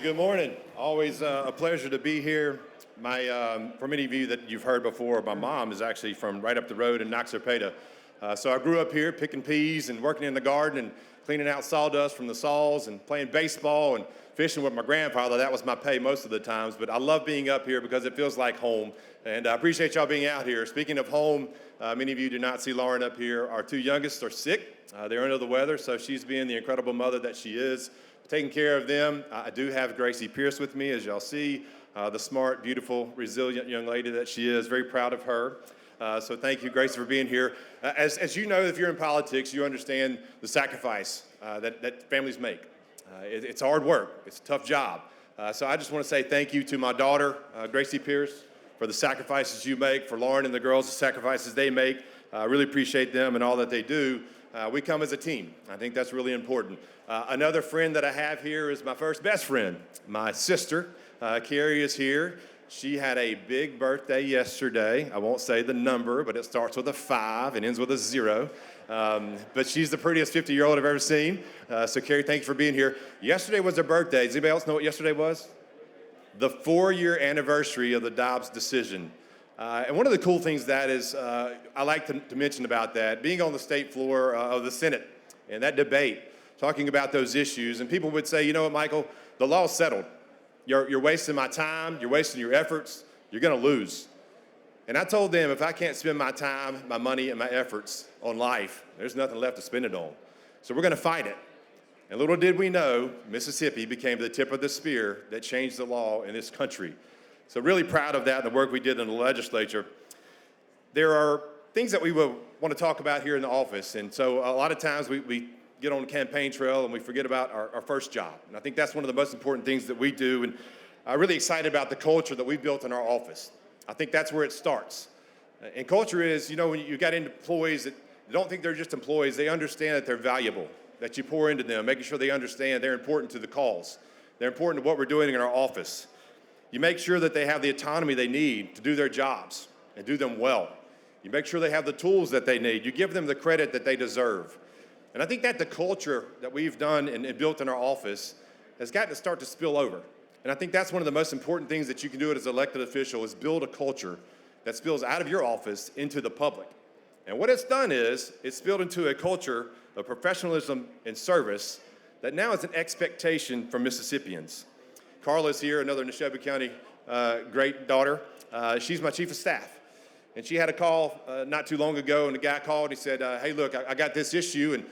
Well, good morning. Always a pleasure to be here. For many of you that you've heard before, my mom is actually from right up the road in Noxerpeta. So I grew up here picking peas and working in the garden and cleaning out sawdust from the saws and playing baseball and fishing with my grandfather. That was my pay most of the times, but I love being up here because it feels like home. And I appreciate y'all being out here. Speaking of home, many of you do not see Lauren up here. Our two youngest are sick. They're under the weather, so she's being the incredible mother that she is, taking care of them. I do have Gracie Pierce with me, as y'all see, the smart, beautiful, resilient young lady that she is. Very proud of her. So thank you, Gracie, for being here. As you know, if you're in politics, you understand the sacrifice that families make. It's hard work. It's a tough job. So I just want to say thank you to my daughter, Gracie Pierce, for the sacrifices you make, for Lauren and the girls, the sacrifices they make. I really appreciate them and all that they do. We come as a team. I think that's really important. Another friend that I have here is my first best friend. My sister, Carrie, is here. She had a big birthday yesterday. I won't say the number, but it starts with a 5 and ends with a 0. But she's the prettiest 50-year-old I've ever seen. So Carrie, thank you for being here. Yesterday was her birthday. Does anybody else know what yesterday was? The 4-year anniversary of the Dobbs decision. And one of the cool things that is, I like to mention about that, being on the state floor of the Senate and that debate, talking about those issues, and people would say, you know what, Michael, the law's settled. You're wasting my time, you're wasting your efforts, you're gonna lose. And I told them, if I can't spend my time, my money, and my efforts on life, there's nothing left to spend it on. So we're gonna fight it. And little did we know, Mississippi became the tip of the spear that changed the law in this country. So really proud of that and the work we did in the legislature. There are things that we will want to talk about here in the office. And so a lot of times we get on the campaign trail and we forget about our first job. And I think that's one of the most important things that we do. And I'm really excited about the culture that we've built in our office. I think that's where it starts. And culture is, you know, when you got employees that don't think they're just employees, they understand that they're valuable, that you pour into them, making sure they understand they're important to the cause. They're important to what we're doing in our office. You make sure that they have the autonomy they need to do their jobs and do them well. You make sure they have the tools that they need. You give them the credit that they deserve. And I think that the culture that we've done and built in our office has got to start to spill over. And I think that's one of the most important things that you can do as an elected official is build a culture that spills out of your office into the public. And what it's done is it's spilled into a culture of professionalism and service that now is an expectation from Mississippians. Carla's here, another Neshoba County great daughter. She's my chief of staff. And she had a call not too long ago, and the guy called. He said, hey, look, I got this issue, and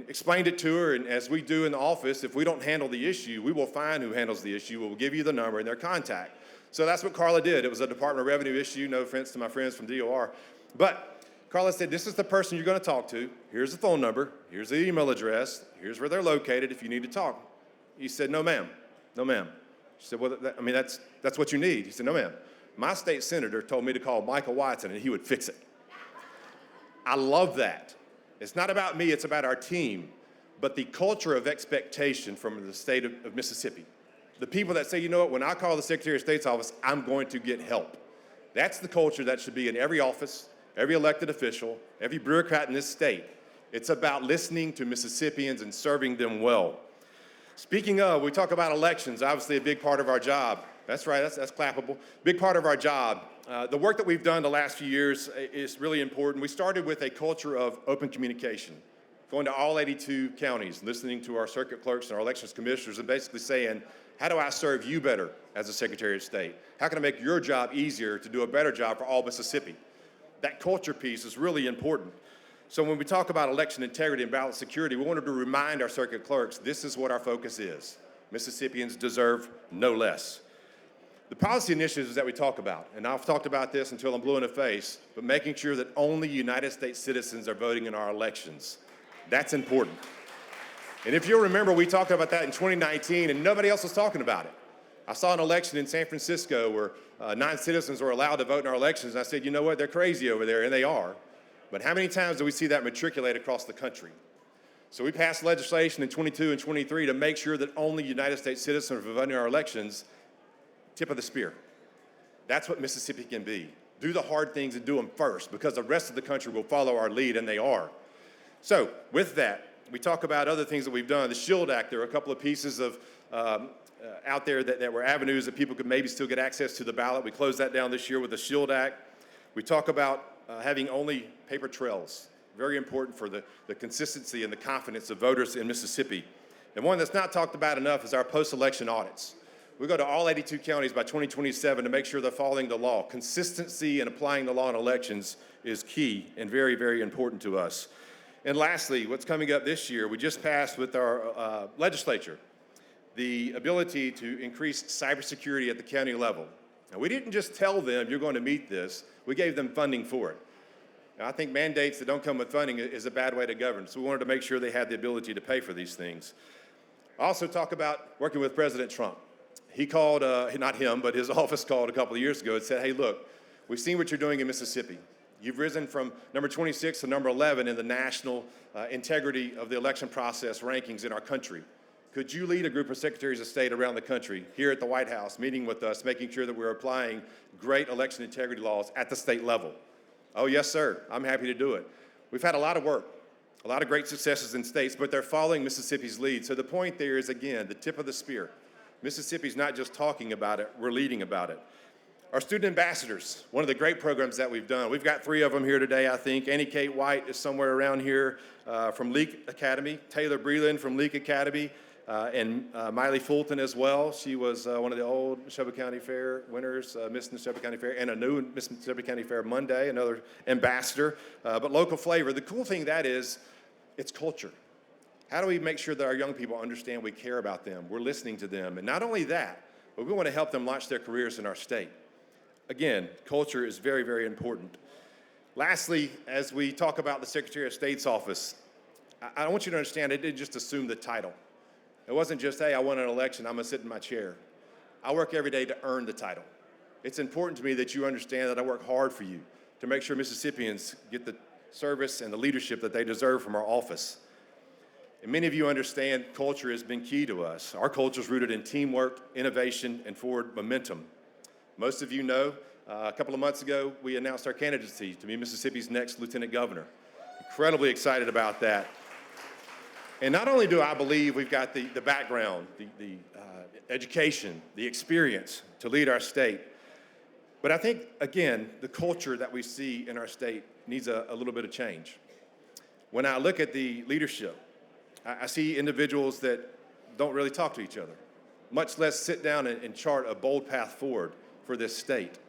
explained it to her. And as we do in the office, if we don't handle the issue, we will find who handles the issue. We'll give you the number and their contact. So that's what Carla did. It was a Department of Revenue issue. No offense to my friends from DOR. But Carla said, this is the person you're going to talk to. Here's the phone number. Here's the email address. Here's where they're located if you need to talk. He said, no, ma'am. No, ma'am. She said, well, that's what you need. He said, no, ma'am. My state senator told me to call Michael Watson and he would fix it. I love that. It's not about me, it's about our team. But the culture of expectation from the state of Mississippi. The people that say, you know what, when I call the Secretary of State's office, I'm going to get help. That's the culture that should be in every office, every elected official, every bureaucrat in this state. It's about listening to Mississippians and serving them well. Speaking of, we talk about elections, obviously a big part of our job. That's right, that's clappable. Big part of our job. The work that we've done the last few years is really important. We started with a culture of open communication, going to all 82 counties, listening to our circuit clerks and our elections commissioners and basically saying, how do I serve you better as a Secretary of State? How can I make your job easier to do a better job for all Mississippi? That culture piece is really important. So when we talk about election integrity and ballot security, we wanted to remind our circuit clerks, this is what our focus is. Mississippians deserve no less. The policy initiatives that we talk about, and I've talked about this until I'm blue in the face, but making sure that only United States citizens are voting in our elections. That's important. And if you'll remember, we talked about that in 2019 and nobody else was talking about it. I saw an election in San Francisco where 9 citizens were allowed to vote in our elections, and I said, you know what, they're crazy over there, and they are. But how many times do we see that matriculate across the country? So we passed legislation in 22 and 23 to make sure that only United States citizens are voting in our elections. Tip of the spear. That's what Mississippi can be. Do the hard things and do them first because the rest of the country will follow our lead, and they are. So with that, we talk about other things that we've done. The SHIELD Act, there are a couple of pieces of out there that were avenues that people could maybe still get access to the ballot. We closed that down this year with the SHIELD Act. We talk about having only paper trails, very important for the consistency and the confidence of voters in Mississippi. And one that's not talked about enough is our post-election audits. We go to all 82 counties by 2027 to make sure they're following the law. Consistency in applying the law in elections is key and very, very important to us. And lastly, what's coming up this year, we just passed with our legislature the ability to increase cybersecurity at the county level. Now, we didn't just tell them you're going to meet this, we gave them funding for it. Now, I think mandates that don't come with funding is a bad way to govern, so we wanted to make sure they had the ability to pay for these things. I also talk about working with President Trump. He called, not him, but his office called a couple of years ago and said, hey, look, we've seen what you're doing in Mississippi. You've risen from number 26 to number 11 in the national integrity of the election process rankings in our country. Could you lead a group of secretaries of state around the country, here at the White House, meeting with us, making sure that we're applying great election integrity laws at the state level? Oh, yes, sir. I'm happy to do it. We've had a lot of work, a lot of great successes in states, but they're following Mississippi's lead. So the point there is, again, the tip of the spear. Mississippi's not just talking about it, we're leading about it. Our student ambassadors, one of the great programs that we've done. We've got 3 of them here today, I think. Annie Kate White is somewhere around here from Leak Academy, Taylor Breland from Leak Academy, and Miley Fulton as well. She was one of the old Neshoba County Fair winners, Miss Neshoba County Fair, and a new Miss Neshoba County Fair Monday, another ambassador. But local flavor, the cool thing that is, it's culture. How do we make sure that our young people understand we care about them, we're listening to them, and not only that, but we want to help them launch their careers in our state. Again, culture is very, very important. Lastly, as we talk about the Secretary of State's office, I want you to understand I didn't just assume the title. It wasn't just, hey, I won an election, I'm gonna sit in my chair. I work every day to earn the title. It's important to me that you understand that I work hard for you to make sure Mississippians get the service and the leadership that they deserve from our office. And many of you understand culture has been key to us. Our culture is rooted in teamwork, innovation, and forward momentum. Most of you know, a couple of months ago, we announced our candidacy to be Mississippi's next lieutenant governor. Incredibly excited about that. And not only do I believe we've got the background, the education, the experience to lead our state, but I think, again, the culture that we see in our state needs a little bit of change. When I look at the leadership, I see individuals that don't really talk to each other, much less sit down and chart a bold path forward for this state.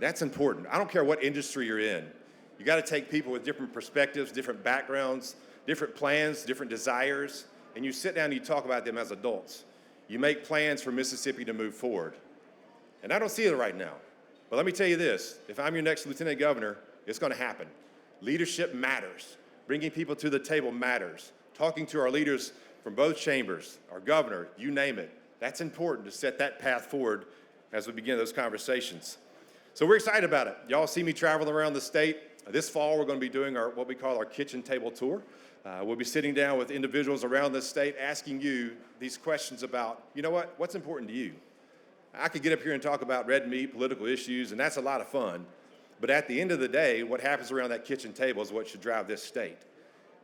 That's important. I don't care what industry you're in. You got to take people with different perspectives, different backgrounds, different plans, different desires, and you sit down and you talk about them as adults. You make plans for Mississippi to move forward. And I don't see it right now. But let me tell you this, if I'm your next lieutenant governor, it's going to happen. Leadership matters. Bringing people to the table matters. Talking to our leaders from both chambers, our governor, you name it. That's important to set that path forward as we begin those conversations. So we're excited about it. Y'all see me traveling around the state. This fall, we're going to be doing what we call our kitchen table tour. We'll be sitting down with individuals around the state asking you these questions about, you know what, what's important to you? I could get up here and talk about red meat, political issues, and that's a lot of fun. But at the end of the day, what happens around that kitchen table is what should drive this state.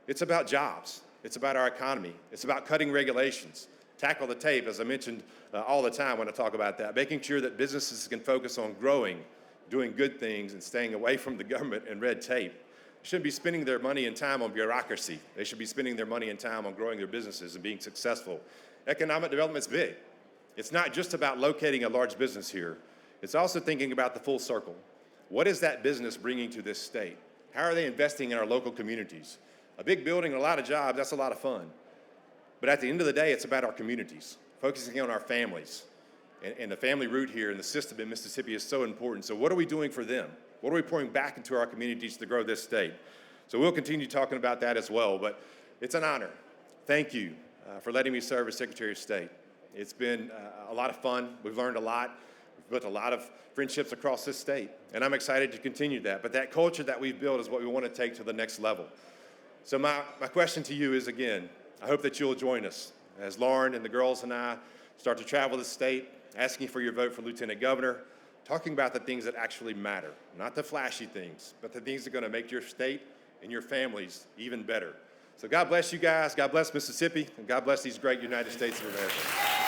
It's about jobs. It's about our economy. It's about cutting regulations. Tackle the tape, as I mentioned all the time when I talk about that, making sure that businesses can focus on growing, doing good things, and staying away from the government and red tape. They shouldn't be spending their money and time on bureaucracy. They should be spending their money and time on growing their businesses and being successful. Economic development's big. It's not just about locating a large business here. It's also thinking about the full circle. What is that business bringing to this state? How are they investing in our local communities? A big building and a lot of jobs, that's a lot of fun. But at the end of the day, it's about our communities, focusing on our families. And the family root here and the system in Mississippi is so important. So what are we doing for them? What are we pouring back into our communities to grow this state? So we'll continue talking about that as well, but it's an honor. Thank you for letting me serve as Secretary of State. It's been a lot of fun. We've learned a lot. We've built a lot of friendships across this state, and I'm excited to continue that. But that culture that we've built is what we want to take to the next level. So my question to you is, again, I hope that you'll join us as Lauren and the girls and I start to travel the state, asking for your vote for Lieutenant Governor, talking about the things that actually matter, not the flashy things, but the things that are going to make your state and your families even better. So God bless you guys, God bless Mississippi, and God bless these great United States of America.